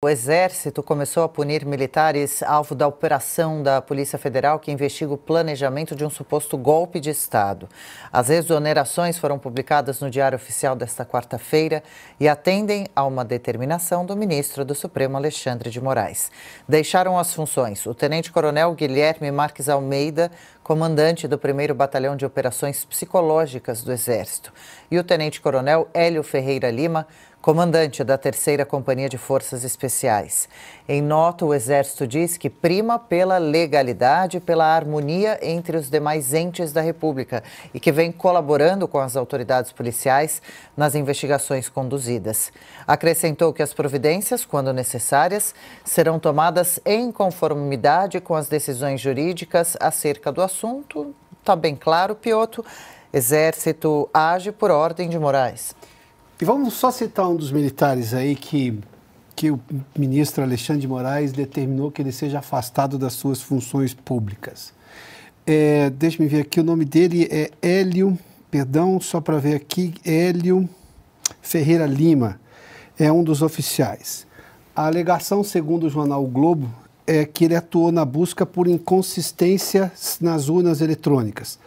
O Exército começou a punir militares alvo da operação da Polícia Federal que investiga o planejamento de um suposto golpe de Estado. As exonerações foram publicadas no Diário Oficial desta quarta-feira e atendem a uma determinação do ministro do Supremo, Alexandre de Moraes. Deixaram as funções o tenente-coronel Guilherme Marques Almeida, comandante do 1º Batalhão de Operações Psicológicas do Exército, e o tenente-coronel Hélio Ferreira Lima, comandante da 3ª Companhia de Forças Especiais. Em nota, o Exército diz que prima pela legalidade e pela harmonia entre os demais entes da República e que vem colaborando com as autoridades policiais nas investigações conduzidas. Acrescentou que as providências, quando necessárias, serão tomadas em conformidade com as decisões jurídicas acerca do assunto. Está bem claro, Piotr. Exército age por ordem de Moraes. E vamos só citar um dos militares aí que o ministro Alexandre de Moraes determinou que ele seja afastado das suas funções públicas. Deixa-me ver aqui, o nome dele é Hélio Ferreira Lima, é um dos oficiais. A alegação, segundo o jornal O Globo, é que ele atuou na busca por inconsistências nas urnas eletrônicas.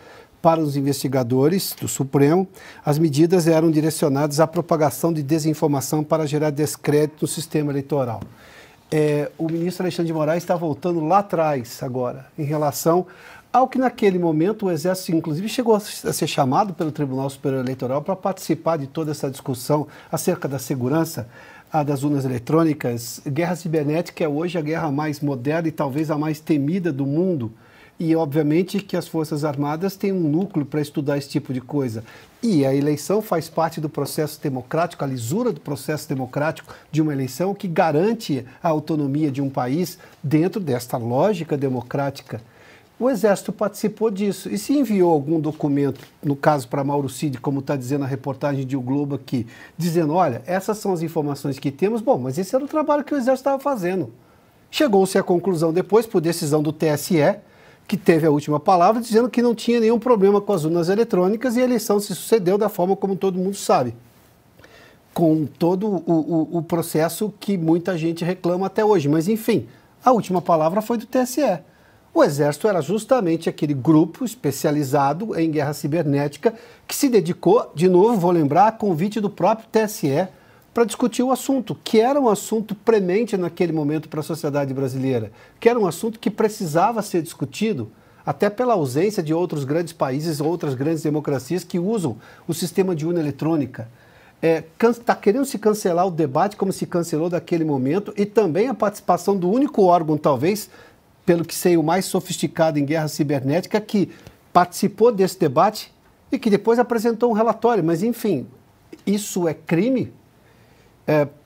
Para os investigadores do Supremo, as medidas eram direcionadas à propagação de desinformação para gerar descrédito no sistema eleitoral. O ministro Alexandre de Moraes está voltando lá atrás agora, em relação ao que naquele momento o Exército, inclusive, chegou a ser chamado pelo Tribunal Superior Eleitoral para participar de toda essa discussão acerca da segurança das urnas eletrônicas. Guerra cibernética é hoje a guerra mais moderna e talvez a mais temida do mundo. E, obviamente, que as Forças Armadas têm um núcleo para estudar esse tipo de coisa. E a eleição faz parte do processo democrático, a lisura do processo democrático de uma eleição que garante a autonomia de um país dentro desta lógica democrática. O Exército participou disso. E se enviou algum documento, no caso para Mauro Cid, como está dizendo a reportagem de O Globo aqui, dizendo, olha, essas são as informações que temos, bom, mas esse era o trabalho que o Exército estava fazendo. Chegou-se à conclusão depois, por decisão do TSE, que teve a última palavra, dizendo que não tinha nenhum problema com as urnas eletrônicas e a eleição se sucedeu da forma como todo mundo sabe. Com todo o processo que muita gente reclama até hoje. Mas, enfim, a última palavra foi do TSE. O Exército era justamente aquele grupo especializado em guerra cibernética que se dedicou, de novo, vou lembrar, a convite do próprio TSE para discutir o assunto, que era um assunto premente naquele momento para a sociedade brasileira, que era um assunto que precisava ser discutido, até pela ausência de outros grandes países, outras grandes democracias que usam o sistema de urna eletrônica. Está querendo se cancelar o debate como se cancelou daquele momento e também a participação do único órgão, talvez, pelo que sei, o mais sofisticado em guerra cibernética, que participou desse debate e que depois apresentou um relatório. Mas, enfim, isso é crime?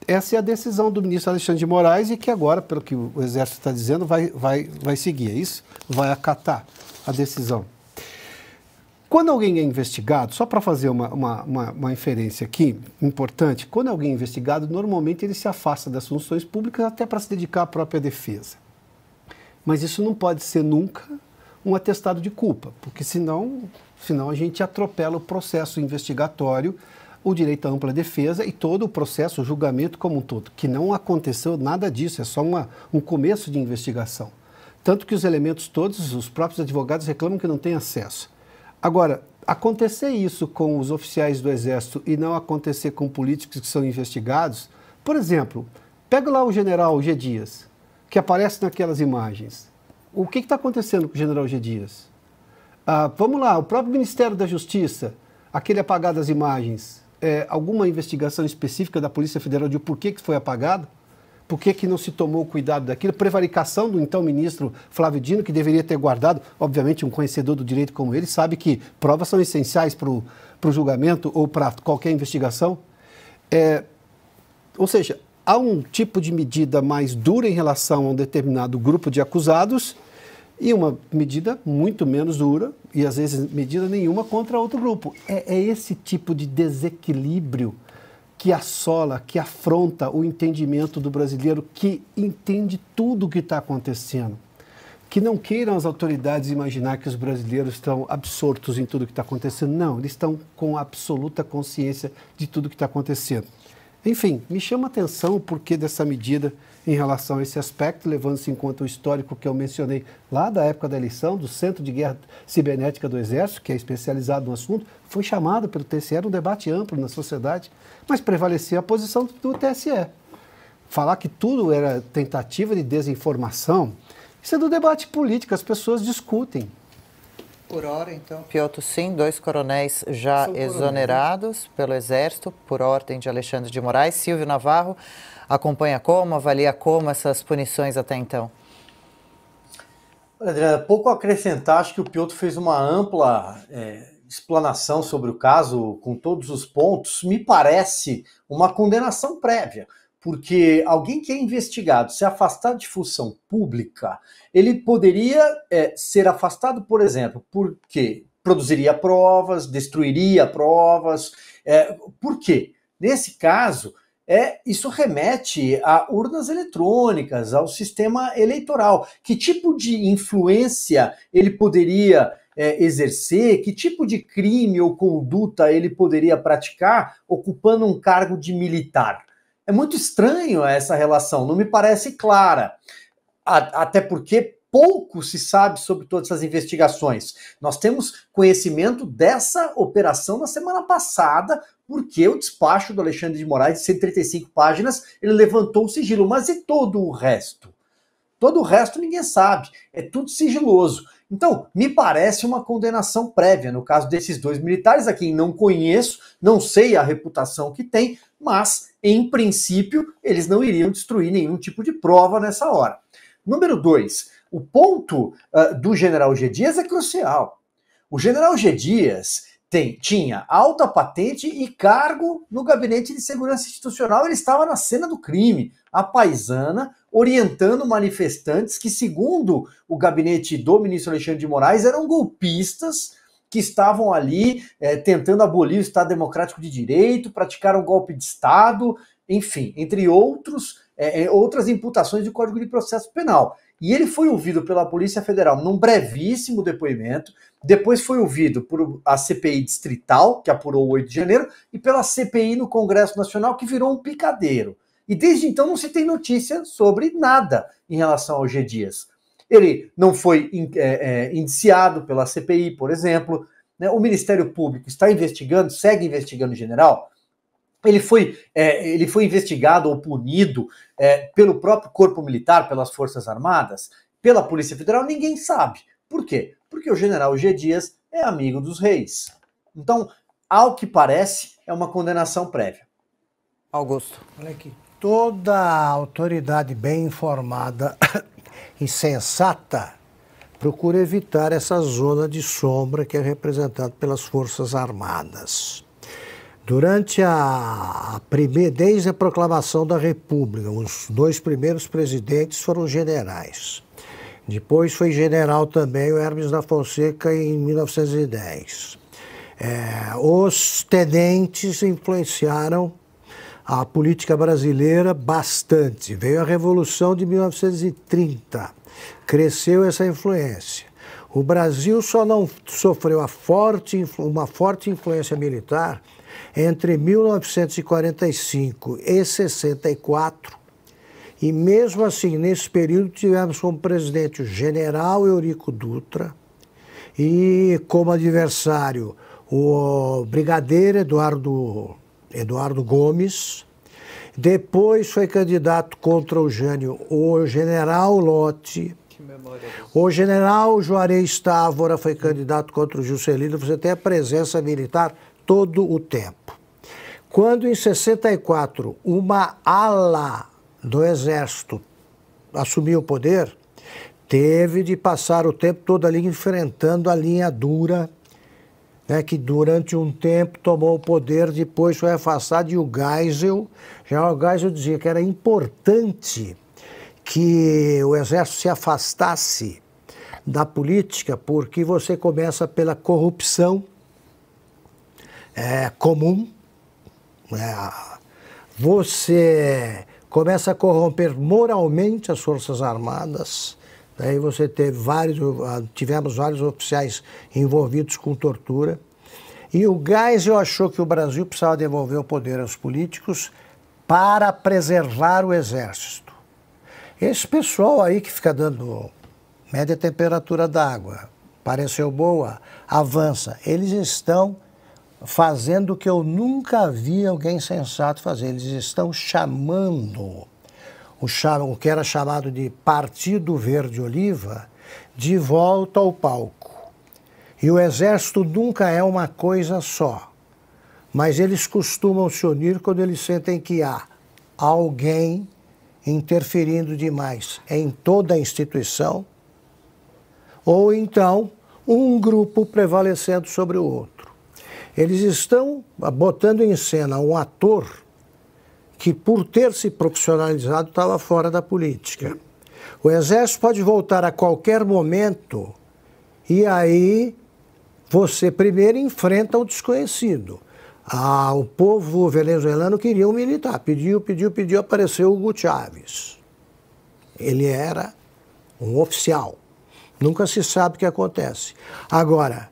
Essa é a decisão do ministro Alexandre de Moraes e que agora, pelo que o Exército está dizendo, vai seguir, é isso? Vai acatar a decisão. Quando alguém é investigado, só para fazer uma inferência aqui, importante, quando alguém é investigado, normalmente ele se afasta das funções públicas até para se dedicar à própria defesa. Mas isso não pode ser nunca um atestado de culpa, porque senão a gente atropela o processo investigatório, o direito à ampla defesa e todo o processo, o julgamento como um todo, que não aconteceu nada disso, é só um começo de investigação. Tanto que os elementos todos, os próprios advogados reclamam que não têm acesso. Agora, acontecer isso com os oficiais do Exército e não acontecer com políticos que são investigados, por exemplo, pega lá o general G. Dias, que aparece naquelas imagens. O que está acontecendo com o general G. Dias? Vamos lá, o próprio Ministério da Justiça, aquele apagado das imagens, alguma investigação específica da Polícia Federal de por que foi apagado? Por que não se tomou cuidado daquilo? Prevaricação do então ministro Flávio Dino, que deveria ter guardado, obviamente um conhecedor do direito como ele, sabe que provas são essenciais para o julgamento ou para qualquer investigação. Ou seja, há um tipo de medida mais dura em relação a um determinado grupo de acusados e uma medida muito menos dura, e às vezes medida nenhuma, contra outro grupo. É esse tipo de desequilíbrio que assola, que afronta o entendimento do brasileiro que entende tudo o que está acontecendo. Que não queiram as autoridades imaginar que os brasileiros estão absortos em tudo o que está acontecendo. Não, eles estão com absoluta consciência de tudo o que está acontecendo. Enfim, me chama a atenção o porquê dessa medida em relação a esse aspecto, levando-se em conta o histórico que eu mencionei lá da época da eleição, do Centro de Guerra Cibernética do Exército, que é especializado no assunto, foi chamado pelo TSE, era um debate amplo na sociedade, mas prevalecia a posição do TSE. Falar que tudo era tentativa de desinformação, isso é do debate político, as pessoas discutem. Por hora, então, Piotr, sim, 2 coronéis já exonerados pelo Exército, por ordem de Alexandre de Moraes. Silvio Navarro acompanha como, avalia como essas punições até então? Adriana, pouco a acrescentar, acho que o Piotr fez uma ampla explanação sobre o caso, com todos os pontos. Me parece uma condenação prévia, porque alguém que é investigado, se afastar de função pública, ele poderia ser afastado, por exemplo, porque produziria provas, destruiria provas. Por quê? Nesse caso, isso remete a urnas eletrônicas, ao sistema eleitoral. Que tipo de influência ele poderia exercer? Que tipo de crime ou conduta ele poderia praticar ocupando um cargo de militar? É muito estranho essa relação, não me parece clara. Até porque pouco se sabe sobre todas essas investigações. Nós temos conhecimento dessa operação na semana passada, porque o despacho do Alexandre de Moraes, de 135 páginas, ele levantou o sigilo. Mas e todo o resto? Todo o resto ninguém sabe, é tudo sigiloso. Então, me parece uma condenação prévia, no caso desses 2 militares, a quem não conheço, não sei a reputação que tem, mas, em princípio, eles não iriam destruir nenhum tipo de prova nessa hora. Número 2, o ponto do general G. Dias é crucial. O general G. Dias tinha alta patente e cargo no Gabinete de Segurança Institucional, ele estava na cena do crime, a paisana, orientando manifestantes que, segundo o gabinete do ministro Alexandre de Moraes, eram golpistas que estavam ali tentando abolir o Estado Democrático de Direito, praticaram um golpe de Estado, enfim, entre outras imputações do Código de Processo Penal. E ele foi ouvido pela Polícia Federal num brevíssimo depoimento, depois foi ouvido por a CPI distrital, que apurou o 8 de janeiro, e pela CPI no Congresso Nacional, que virou um picadeiro. E desde então não se tem notícia sobre nada em relação ao G. Dias. Ele não foi indiciado pela CPI, por exemplo, né? O Ministério Público está investigando, segue investigando o general. Ele foi investigado ou punido pelo próprio Corpo Militar, pelas Forças Armadas, pela Polícia Federal, ninguém sabe. Por quê? Porque o general G. Dias é amigo dos reis. Então, ao que parece, é uma condenação prévia. Augusto. Olha aqui. Toda autoridade bem informada e sensata procura evitar essa zona de sombra que é representada pelas Forças Armadas. Durante desde a proclamação da República, os 2 primeiros presidentes foram generais. Depois foi general também o Hermes da Fonseca em 1910. Os tenentes influenciaram a política brasileira bastante. Veio a Revolução de 1930, cresceu essa influência. O Brasil só não sofreu uma forte influência militar entre 1945 e 64, e mesmo assim, nesse período, tivemos como presidente o general Eurico Dutra e como adversário o brigadeiro Eduardo Gomes. Depois foi candidato contra o Jânio o general Lott. O general Juarez Távora foi candidato contra o Juscelino. Você tem a presença militar todo o tempo. Quando em 64 uma ala do Exército assumiu o poder, teve de passar o tempo todo ali enfrentando a linha dura, né, que durante um tempo tomou o poder, depois foi afastado, e o Geisel dizia que era importante que o Exército se afastasse da política, porque você começa pela corrupção comum, você começa a corromper moralmente as Forças Armadas. Daí você tivemos vários oficiais envolvidos com tortura. E o Geisel achou que o Brasil precisava devolver o poder aos políticos para preservar o Exército. Esse pessoal aí que fica dando média temperatura d'água, pareceu boa, avança. Eles estão fazendo o que eu nunca vi alguém sensato fazer. Eles estão chamando o que era chamado de Partido Verde Oliva de volta ao palco. E o Exército nunca é uma coisa só. Mas eles costumam se unir quando eles sentem que há alguém interferindo demais em toda a instituição, ou então um grupo prevalecendo sobre o outro. Eles estão botando em cena um ator que, por ter se profissionalizado, estava fora da política. O Exército pode voltar a qualquer momento e aí você primeiro enfrenta o desconhecido. O povo venezuelano queria um militar, pediu, apareceu o Hugo Chávez. Ele era um oficial. Nunca se sabe o que acontece. Agora,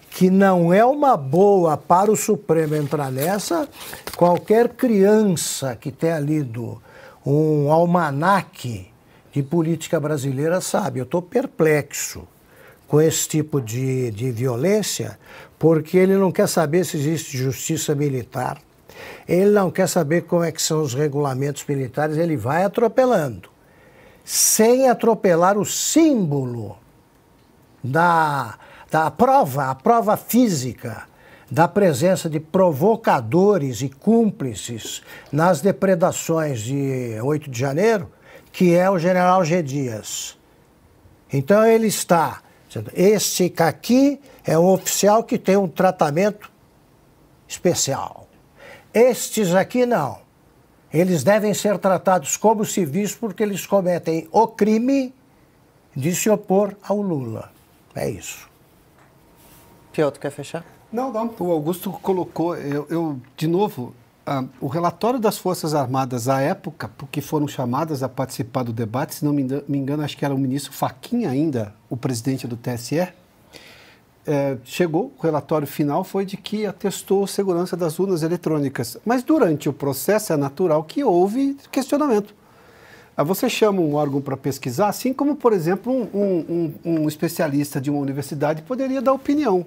que não é uma boa para o Supremo entrar nessa, qualquer criança que tenha lido um almanaque de política brasileira sabe. Eu estou perplexo com esse tipo de violência, porque ele não quer saber se existe justiça militar, ele não quer saber como é que são os regulamentos militares, ele vai atropelando, sem atropelar o símbolo a prova física da presença de provocadores e cúmplices nas depredações de 8 de janeiro, que é o general G. Dias. Então ele está dizendo, este aqui é um oficial que tem um tratamento especial. Estes aqui não. Eles devem ser tratados como civis porque eles cometem o crime de se opor ao Lula. É isso. Piotr, quer fechar? Não. O Augusto colocou, de novo, o relatório das Forças Armadas à época, porque foram chamadas a participar do debate, se não me engano, acho que era o ministro Fachin ainda, o presidente do TSE, chegou, o relatório final foi de que atestou segurança das urnas eletrônicas. Mas durante o processo é natural que houve questionamento. Você chama um órgão para pesquisar, assim como, por exemplo, um especialista de uma universidade poderia dar opinião.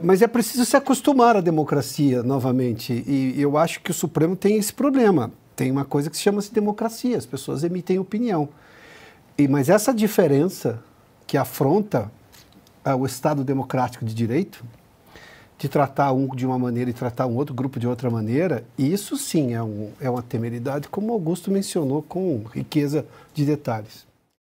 Mas é preciso se acostumar à democracia novamente. E eu acho que o Supremo tem esse problema. Tem uma coisa que se chama-se democracia, as pessoas emitem opinião. Mas essa diferença que afronta o Estado democrático de direito, de tratar um de uma maneira e tratar um outro grupo de outra maneira, isso sim é uma temeridade, como Augusto mencionou, com riqueza de detalhes.